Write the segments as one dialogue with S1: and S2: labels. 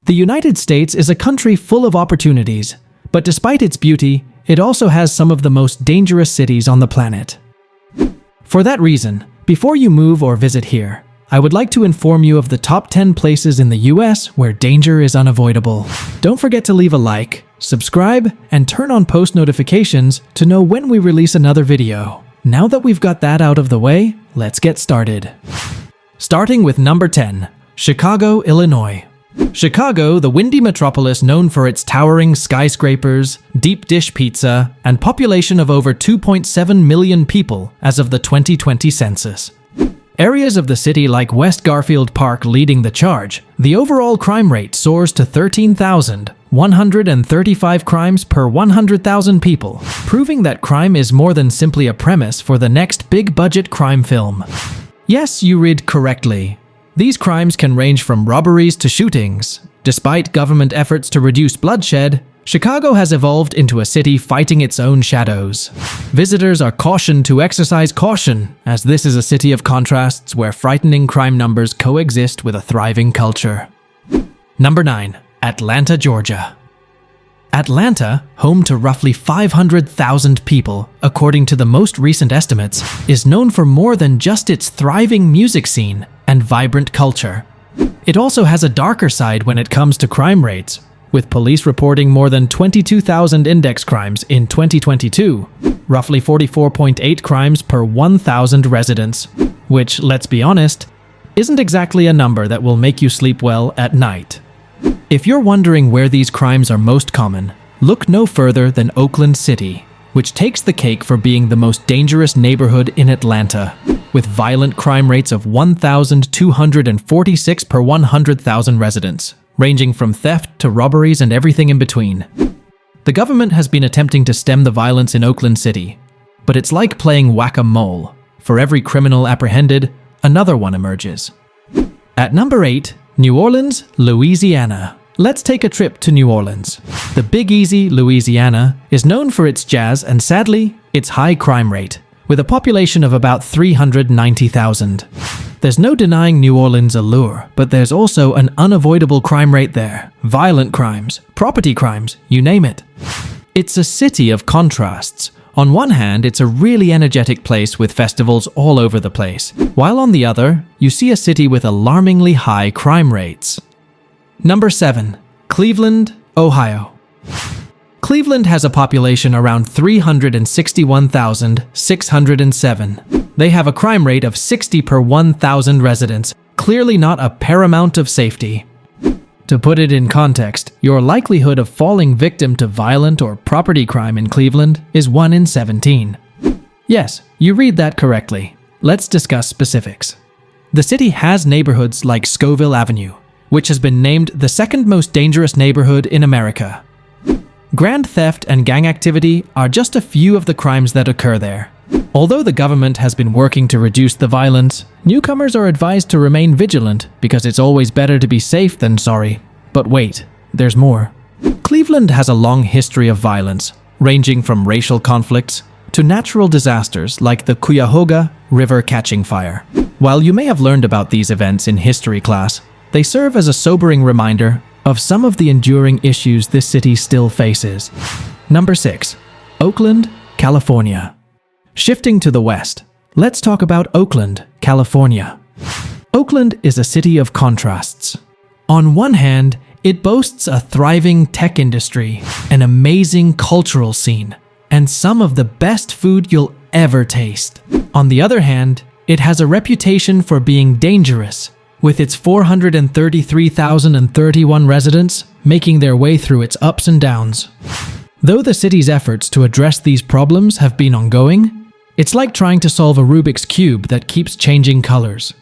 S1: The United States is a country full of opportunities, but despite its beauty, it also has some of the most dangerous cities on the planet. For that reason, before you move or visit here, I would like to inform you of the top 10 places in the US where danger is unavoidable. Don't forget to leave a like, subscribe, and turn on post notifications to know when we release another video. Now that we've got that out of the way, let's get started. Starting with number 10, Chicago, Illinois. Chicago, the windy metropolis known for its towering skyscrapers, deep dish pizza, and population of over 2.7 million people as of the 2020 census. Areas of the city like West Garfield Park leading the charge, the overall crime rate soars to 13,135 crimes per 100,000 people, proving that crime is more than simply a premise for the next big-budget crime film. Yes, you read correctly. These crimes can range from robberies to shootings. Despite government efforts to reduce bloodshed, Chicago has evolved into a city fighting its own shadows. Visitors are cautioned to exercise caution, as this is a city of contrasts where frightening crime numbers coexist with a thriving culture. Number 9. Atlanta, Georgia. Atlanta, home to roughly 500,000 people, according to the most recent estimates, is known for more than just its thriving music scene and vibrant culture. It also has a darker side when it comes to crime rates, with police reporting more than 22,000 index crimes in 2022, roughly 44.8 crimes per 1,000 residents, which, let's be honest, isn't exactly a number that will make you sleep well at night. If you're wondering where these crimes are most common, look no further than Oakland City, which takes the cake for being the most dangerous neighborhood in Atlanta, with violent crime rates of 1,246 per 100,000 residents, ranging from theft to robberies and everything in between. The government has been attempting to stem the violence in Oakland City, but it's like playing whack-a-mole. For every criminal apprehended, another one emerges. At number 8, New Orleans, Louisiana. Let's take a trip to New Orleans. The Big Easy, Louisiana, is known for its jazz and, sadly, its high crime rate, with a population of about 390,000. There's no denying New Orleans' allure, but there's also an unavoidable crime rate there. Violent crimes, property crimes, you name it. It's a city of contrasts. On one hand, it's a really energetic place with festivals all over the place, while on the other, you see a city with alarmingly high crime rates. Number 7. Cleveland, Ohio. Cleveland has a population around 361,607. They have a crime rate of 60 per 1,000 residents, clearly not a paramount of safety. To put it in context, your likelihood of falling victim to violent or property crime in Cleveland is 1 in 17. Yes, you read that correctly. Let's discuss specifics. The city has neighborhoods like Scoville Avenue, which has been named the second most dangerous neighborhood in America. Grand theft and gang activity are just a few of the crimes that occur there. Although the government has been working to reduce the violence, newcomers are advised to remain vigilant because it's always better to be safe than sorry. But wait, there's more. Cleveland has a long history of violence, ranging from racial conflicts to natural disasters like the Cuyahoga River catching fire. While you may have learned about these events in history class, they serve as a sobering reminder of some of the enduring issues this city still faces. Number 6. Oakland, California. Shifting to the west, let's talk about Oakland, California. Oakland is a city of contrasts. On one hand, it boasts a thriving tech industry, an amazing cultural scene, and some of the best food you'll ever taste. On the other hand, it has a reputation for being dangerous, with its 433,031 residents making their way through its ups and downs. Though the city's efforts to address these problems have been ongoing, it's like trying to solve a Rubik's Cube that keeps changing colors.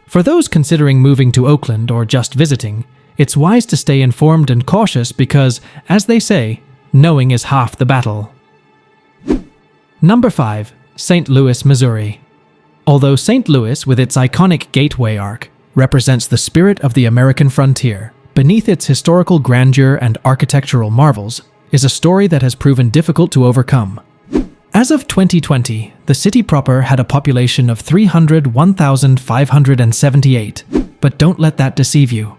S1: For those considering moving to Oakland or just visiting, it's wise to stay informed and cautious because, as they say, knowing is half the battle. Number 5. St. Louis, Missouri. Although St. Louis, with its iconic Gateway Arc, represents the spirit of the American frontier, beneath its historical grandeur and architectural marvels is a story that has proven difficult to overcome. As of 2020, the city proper had a population of 301,578, but don't let that deceive you.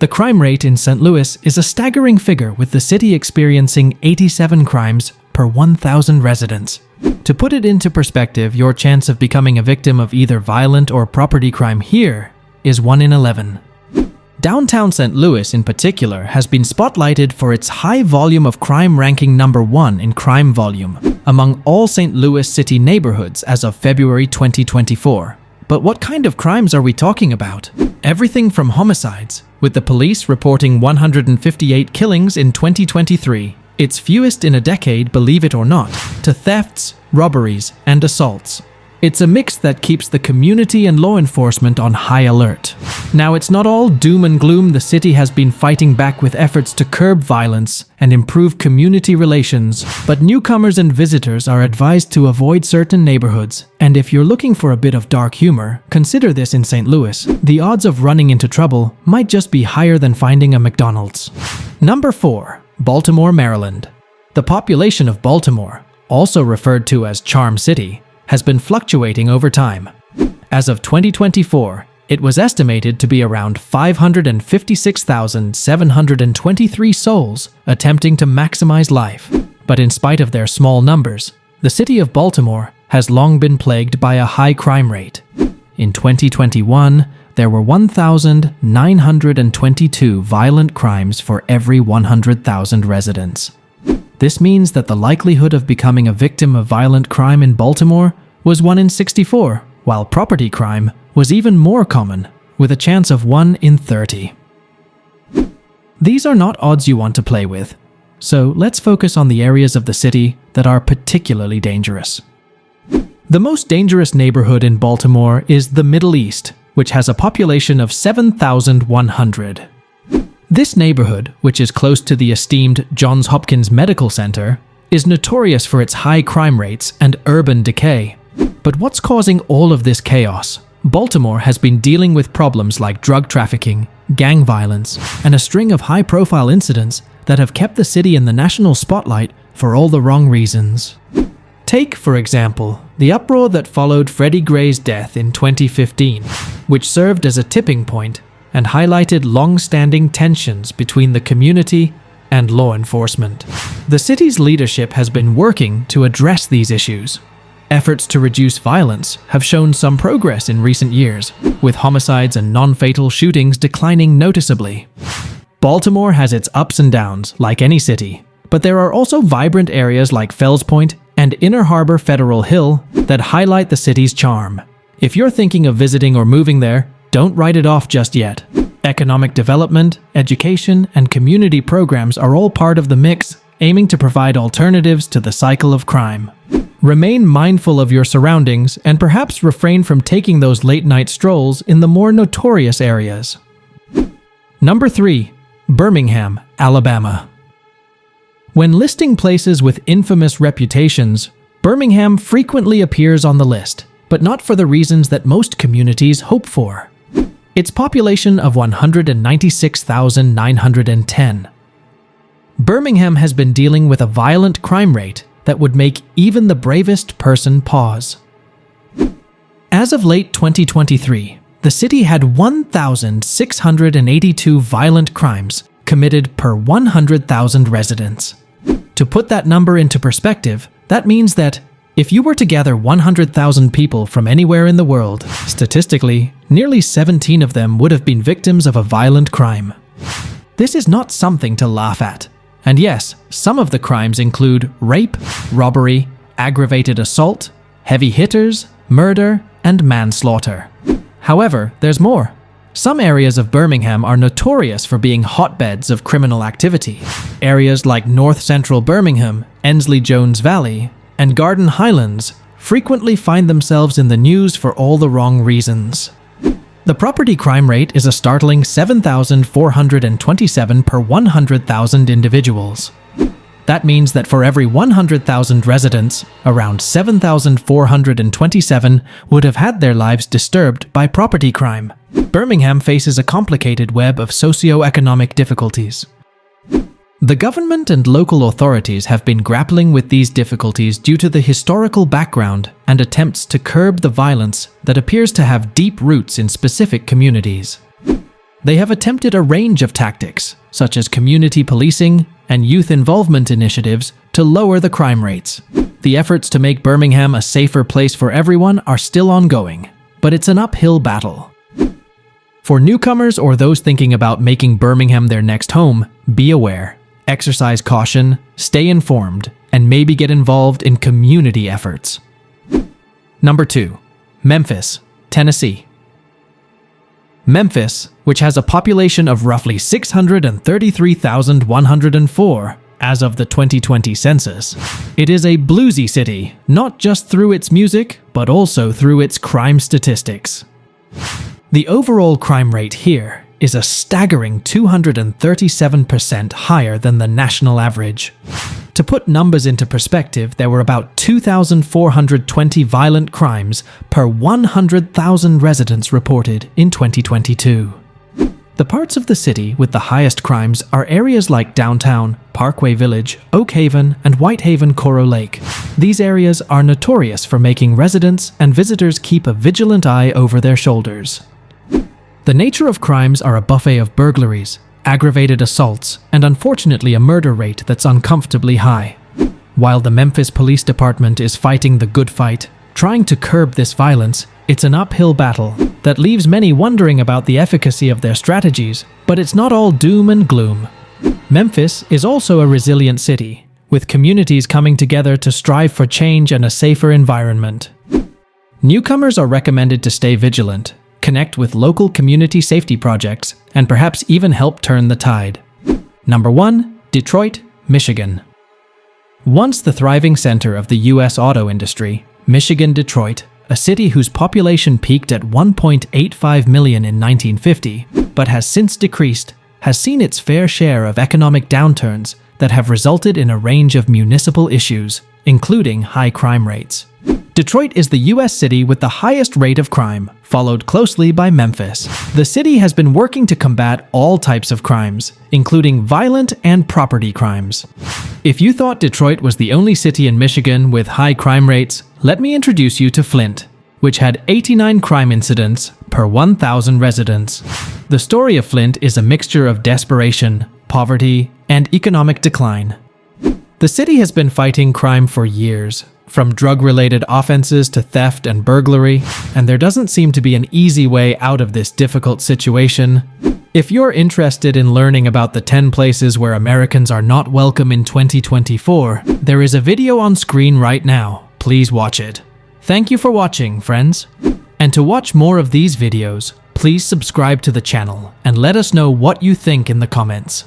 S1: The crime rate in St. Louis is a staggering figure, with the city experiencing 87 crimes per 1,000 residents. To put it into perspective, your chance of becoming a victim of either violent or property crime here is 1 in 11. Downtown St. Louis in particular has been spotlighted for its high volume of crime, ranking number 1 in crime volume among all St. Louis city neighborhoods as of February 2024. But what kind of crimes are we talking about? Everything from homicides, with the police reporting 158 killings in 2023, its fewest in a decade, believe it or not, to thefts, robberies, and assaults. It's a mix that keeps the community and law enforcement on high alert. Now, it's not all doom and gloom. The city has been fighting back with efforts to curb violence and improve community relations, but newcomers and visitors are advised to avoid certain neighborhoods. And if you're looking for a bit of dark humor, consider this: in St. Louis, the odds of running into trouble might just be higher than finding a McDonald's. Number 4. Baltimore, Maryland. The population of Baltimore, also referred to as Charm City, has been fluctuating over time. As of 2024, it was estimated to be around 556,723 souls attempting to maximize life. But in spite of their small numbers, the city of Baltimore has long been plagued by a high crime rate. In 2021, there were 1,922 violent crimes for every 100,000 residents. This means that the likelihood of becoming a victim of violent crime in Baltimore was 1 in 64, while property crime was even more common, with a chance of 1 in 30. These are not odds you want to play with, so let's focus on the areas of the city that are particularly dangerous. The most dangerous neighborhood in Baltimore is the Middle East, which has a population of 7,100. This neighborhood, which is close to the esteemed Johns Hopkins Medical Center, is notorious for its high crime rates and urban decay. But what's causing all of this chaos? Baltimore has been dealing with problems like drug trafficking, gang violence, and a string of high-profile incidents that have kept the city in the national spotlight for all the wrong reasons. Take, for example, the uproar that followed Freddie Gray's death in 2015, which served as a tipping point and highlighted long-standing tensions between the community and law enforcement. The city's leadership has been working to address these issues. Efforts to reduce violence have shown some progress in recent years, with homicides and non-fatal shootings declining noticeably. Baltimore has its ups and downs, like any city, but there are also vibrant areas like Fells Point and Inner Harbor Federal Hill that highlight the city's charm. If you're thinking of visiting or moving there, don't write it off just yet. Economic development, education, and community programs are all part of the mix, aiming to provide alternatives to the cycle of crime. Remain mindful of your surroundings and perhaps refrain from taking those late-night strolls in the more notorious areas. Number 3. Birmingham, Alabama. When listing places with infamous reputations, Birmingham frequently appears on the list, but not for the reasons that most communities hope for. Its population of 196,910. Birmingham has been dealing with a violent crime rate that would make even the bravest person pause. As of late 2023, the city had 1,682 violent crimes committed per 100,000 residents. To put that number into perspective, that means that if you were to gather 100,000 people from anywhere in the world, statistically, nearly 17 of them would have been victims of a violent crime. This is not something to laugh at. And yes, some of the crimes include rape, robbery, aggravated assault, heavy hitters, murder, and manslaughter. However, there's more. Some areas of Birmingham are notorious for being hotbeds of criminal activity. Areas like North Central Birmingham, Ensley-Jones Valley, and Garden Highlands frequently find themselves in the news for all the wrong reasons. The property crime rate is a startling 7,427 per 100,000 individuals. That means that for every 100,000 residents, around 7,427 would have had their lives disturbed by property crime. Birmingham faces a complicated web of socio-economic difficulties. The government and local authorities have been grappling with these difficulties due to the historical background and attempts to curb the violence that appears to have deep roots in specific communities. They have attempted a range of tactics, such as community policing and youth involvement initiatives, to lower the crime rates. The efforts to make Birmingham a safer place for everyone are still ongoing, but it's an uphill battle. For newcomers or those thinking about making Birmingham their next home, be aware, exercise caution, stay informed, and maybe get involved in community efforts. Number 2. Memphis, Tennessee. Memphis, which has a population of roughly 633,104 as of the 2020 census. It is a bluesy city, not just through its music, but also through its crime statistics. The overall crime rate here is a staggering 237% higher than the national average. To put numbers into perspective, there were about 2,420 violent crimes per 100,000 residents reported in 2022. The parts of the city with the highest crimes are areas like downtown, Parkway Village, Oak Haven, and Whitehaven Coral Lake. These areas are notorious for making residents and visitors keep a vigilant eye over their shoulders. The nature of crimes are a buffet of burglaries, aggravated assaults, and unfortunately a murder rate that's uncomfortably high. While the Memphis Police Department is fighting the good fight, trying to curb this violence, it's an uphill battle that leaves many wondering about the efficacy of their strategies, but it's not all doom and gloom. Memphis is also a resilient city, with communities coming together to strive for change and a safer environment. Newcomers are recommended to stay vigilant, connect with local community safety projects, and perhaps even help turn the tide. Number 1. Detroit, Michigan. Once the thriving center of the U.S. auto industry, Michigan-Detroit, a city whose population peaked at 1.85 million in 1950, but has since decreased, has seen its fair share of economic downturns that have resulted in a range of municipal issues, including high crime rates. Detroit is the U.S. city with the highest rate of crime, followed closely by Memphis. The city has been working to combat all types of crimes, including violent and property crimes. If you thought Detroit was the only city in Michigan with high crime rates, let me introduce you to Flint, which had 89 crime incidents per 1,000 residents. The story of Flint is a mixture of desperation, poverty, and economic decline. The city has been fighting crime for years, from drug-related offenses to theft and burglary, and there doesn't seem to be an easy way out of this difficult situation. If you're interested in learning about the 10 places where Americans are not welcome in 2024, there is a video on screen right now. Please watch it. Thank you for watching, friends. And to watch more of these videos, please subscribe to the channel and let us know what you think in the comments.